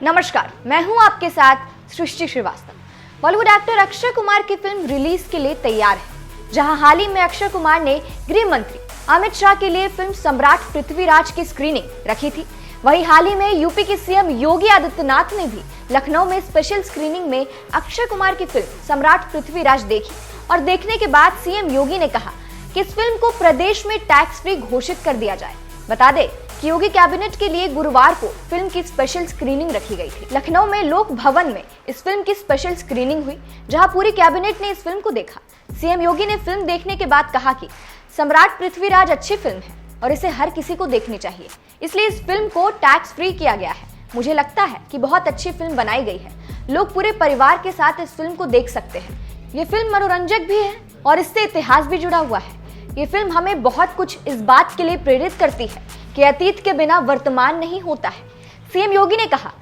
नमस्कार, मैं हूं आपके साथ सृष्टि श्रीवास्तव। बॉलीवुड एक्टर अक्षय कुमार की फिल्म रिलीज के लिए तैयार है। जहां हाल ही में अक्षय कुमार ने गृह मंत्री अमित शाह के लिए फिल्म सम्राट पृथ्वीराज की स्क्रीनिंग रखी थी, वहीं हाल ही में यूपी के सीएम योगी आदित्यनाथ ने भी लखनऊ में स्पेशल स्क्रीनिंग में अक्षय कुमार की फिल्म सम्राट पृथ्वीराज देखी और देखने के बाद सीएम योगी ने कहा कि इस फिल्म को प्रदेश में टैक्स फ्री घोषित कर दिया जाए। बता दें कि योगी कैबिनेट के लिए गुरुवार को फिल्म की स्पेशल स्क्रीनिंग रखी गई थी। लखनऊ में लोक भवन में इस फिल्म की स्पेशल स्क्रीनिंग हुई, जहां पूरी कैबिनेट ने इस फिल्म को देखा। सीएम योगी ने फिल्म देखने के बाद कहा कि सम्राट पृथ्वीराज अच्छी फिल्म है और इसे हर किसी को देखनी चाहिए, इसलिए इस फिल्म को टैक्स फ्री किया गया है। मुझे लगता है कि बहुत अच्छी फिल्म बनाई गई है, लोग पूरे परिवार के साथ इस फिल्म को देख सकते हैं। ये फिल्म मनोरंजक भी है और इससे इतिहास भी जुड़ा हुआ है। ये फिल्म हमें बहुत कुछ इस बात के लिए प्रेरित करती है कि अतीत के बिना वर्तमान नहीं होता है। सीएम योगी ने कहा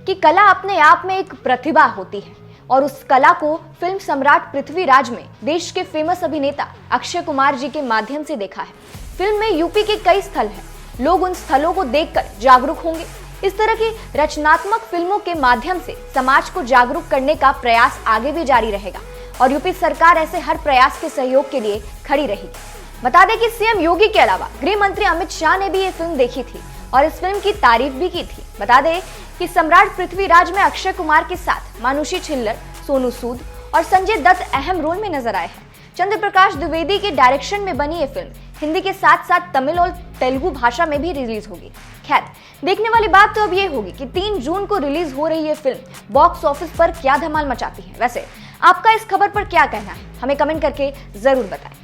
कि कला अपने आप में एक प्रतिभा होती है और उस कला को फिल्म सम्राट पृथ्वीराज में देश के फेमस अभिनेता अक्षय कुमार जी के माध्यम से देखा है। फिल्म में यूपी के कई स्थल हैं, लोग उन स्थलों को देखकर जागरूक होंगे। इस तरह की रचनात्मक फिल्मों के माध्यम से समाज को जागरूक करने का प्रयास आगे भी जारी रहेगा और यूपी सरकार ऐसे हर प्रयास के सहयोग के लिए खड़ी रहेगी। बता दें कि सीएम योगी के अलावा गृह मंत्री अमित शाह ने भी ये फिल्म देखी थी और इस फिल्म की तारीफ भी की थी। बता दें कि सम्राट पृथ्वीराज में अक्षय कुमार के साथ मानुषी छिल्लर, सोनू सूद और संजय दत्त अहम रोल में नजर आए हैं। चंद्र प्रकाश द्विवेदी के डायरेक्शन में बनी ये फिल्म हिंदी के साथ साथ तमिल और तेलुगु भाषा में भी रिलीज होगी। खैर, देखने वाली बात तो अब ये होगी कि 3 जून को रिलीज हो रही ये फिल्म बॉक्स ऑफिस पर क्या धमाल मचाती है। वैसे आपका इस खबर पर क्या कहना है, हमें कमेंट करके जरूर बताएं।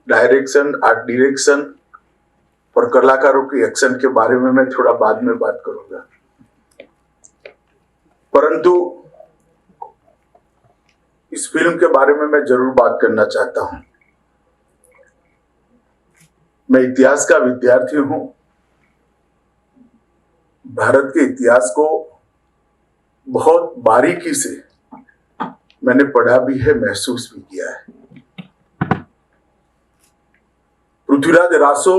डायरेक्शन, आर्ट डायरेक्शन और कलाकारों की एक्शन के बारे में मैं थोड़ा बाद में बात करूंगा, परंतु इस फिल्म के बारे में मैं जरूर बात करना चाहता हूं। मैं इतिहास का विद्यार्थी हूं। भारत के इतिहास को बहुत बारीकी से मैंने पढ़ा भी है, महसूस भी किया है। पृथ्वीराज रासो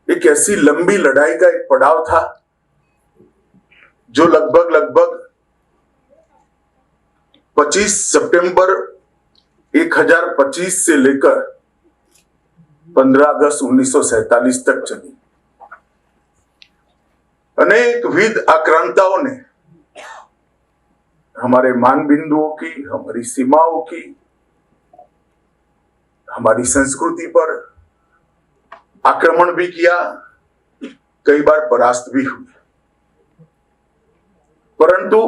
एक ऐसी लंबी लड़ाई का एक पड़ाव था जो लगभग 25 सितंबर 1025 से लेकर 15 अगस्त 1947 तक चली। अनेक विध आक्रांताओं ने हमारे मान बिंदुओं की, हमारी सीमाओं की, हमारी संस्कृति पर आक्रमण भी किया, कई बार परास्त भी हुए, परंतु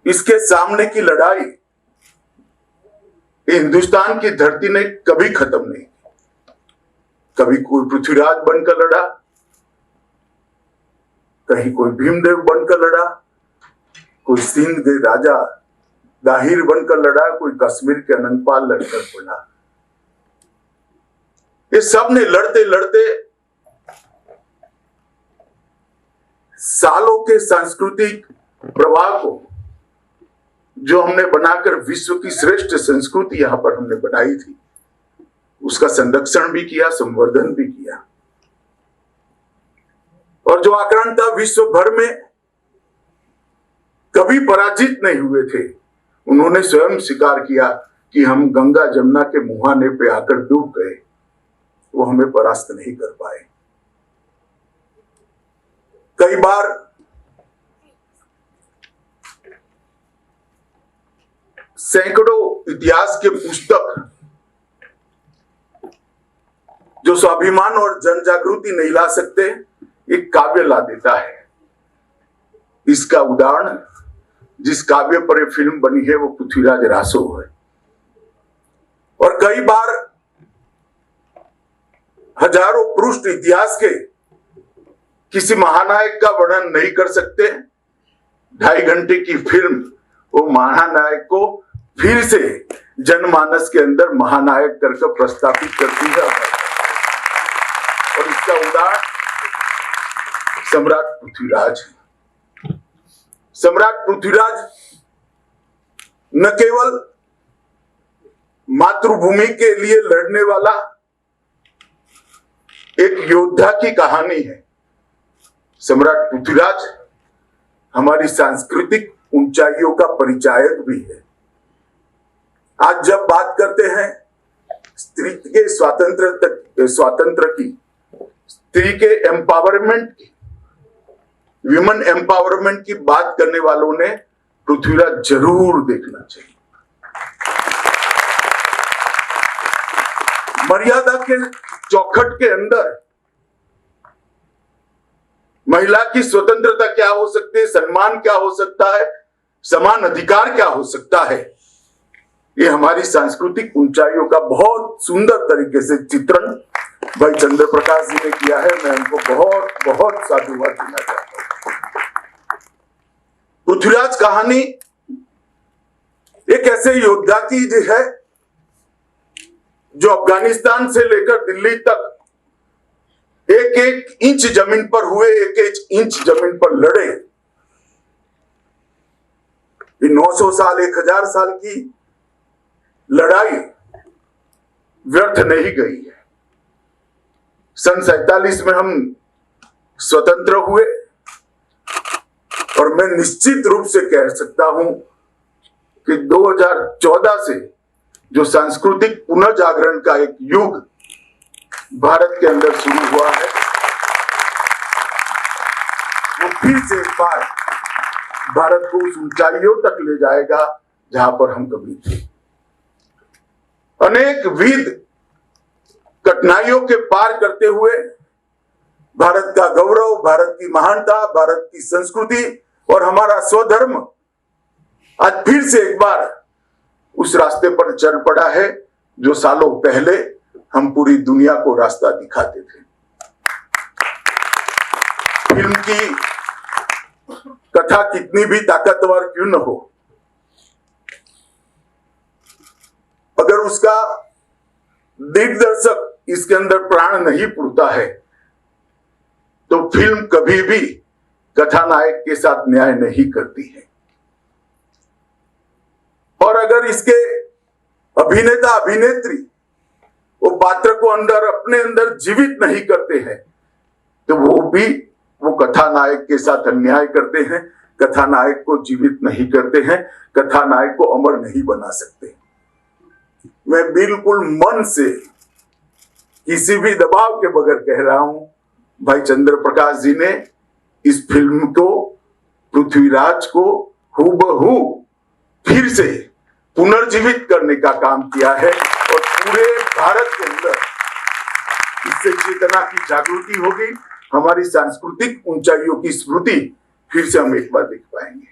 इसके सामने की लड़ाई हिंदुस्तान की धरती ने कभी खत्म नहीं की। कभी कोई पृथ्वीराज बनकर लड़ा, कहीं कोई भीमदेव बनकर लड़ा, कोई सिंध के राजा दाहिर बनकर लड़ा, कोई कश्मीर के अनंतपाल लड़कर बना। ये सब ने लड़ते लड़ते सालों के सांस्कृतिक प्रवाह को, जो हमने बनाकर विश्व की श्रेष्ठ संस्कृति यहां पर हमने बनाई थी, उसका संरक्षण भी किया, संवर्धन भी किया। और जो आक्रांता विश्व भर में कभी पराजित नहीं हुए थे, उन्होंने स्वयं स्वीकार किया कि हम गंगा जमुना के मुहाने पे आकर डूब गए, वो हमें परास्त नहीं कर पाए। कई बार सैकड़ों इतिहास के पुस्तक जो स्वाभिमान और जन जागृति नहीं ला सकते, एक काव्य ला देता है। इसका उदाहरण जिस काव्य पर यह फिल्म बनी है वो पृथ्वीराज रासो है। और कई बार हजारों पृष्ठ इतिहास के किसी महानायक का वर्णन नहीं कर सकते। 2.5 घंटे की फिल्म वो महानायक को फिर से जनमानस के अंदर महानायक करके प्रस्तावित करती है। और इसका उदाहरण सम्राट पृथ्वीराज है। सम्राट पृथ्वीराज न केवल मातृभूमि के लिए लड़ने वाला एक योद्धा की कहानी है, सम्राट पृथ्वीराज हमारी सांस्कृतिक ऊंचाइयों का परिचायक भी है। आज जब बात करते हैं स्त्री के स्वातंत्र की, स्त्री के एम्पावरमेंट की, विमेन एम्पावरमेंट की बात करने वालों ने पृथ्वीराज जरूर देखना चाहिए। मर्यादा के चौखट के अंदर महिला की स्वतंत्रता क्या हो सकती है, सम्मान क्या हो सकता है, समान अधिकार क्या हो सकता है, ये हमारी सांस्कृतिक ऊंचाइयों का बहुत सुंदर तरीके से चित्रण भाई चंद्र प्रकाश जी ने किया है। मैं उनको बहुत बहुत साधुवाद देना चाहता हूं। पृथ्वीराज कहानी एक ऐसे योद्धा की है जो अफगानिस्तान से लेकर दिल्ली तक एक एक इंच जमीन पर हुए, एक एक इंच जमीन पर लड़े। 900 साल 1000 साल की लड़ाई व्यर्थ नहीं गई है। सन 47 में हम स्वतंत्र हुए और मैं निश्चित रूप से कह सकता हूं कि 2014 से जो सांस्कृतिक पुनर्जागरण का एक युग भारत के अंदर शुरू हुआ है, वो फिर से एक बार भारत को उस ऊंचाइयों तक ले जाएगा जहां पर हम कभी थे। अनेक विध कठिनाइयों के पार करते हुए भारत का गौरव, भारत की महानता, भारत की संस्कृति और हमारा स्वधर्म आज फिर से एक बार उस रास्ते पर चल पड़ा है जो सालों पहले हम पूरी दुनिया को रास्ता दिखाते थे। फिल्म की कथा कितनी भी ताकतवर क्यों न हो, अगर उसका दिग्दर्शक इसके अंदर प्राण नहीं पुरता है तो फिल्म कभी भी कथानायक के साथ न्याय नहीं करती है। और अगर इसके अभिनेता अभिनेत्री वो पात्र को अपने अंदर जीवित नहीं करते हैं तो वो कथानायक के साथ अन्याय करते हैं, कथानायक को जीवित नहीं करते हैं, कथानायक को अमर नहीं बना सकते। मैं बिल्कुल मन से किसी भी दबाव के बगैर कह रहा हूं, भाई चंद्र प्रकाश जी ने इस फिल्म को, पृथ्वीराज को हूबहू फिर से पुनर्जीवित करने का काम किया है और पूरे भारत के अंदर इससे चेतना की जागृति होगी, हमारी सांस्कृतिक ऊंचाइयों की स्मृति फिर से हम एक बार देख पाएंगे।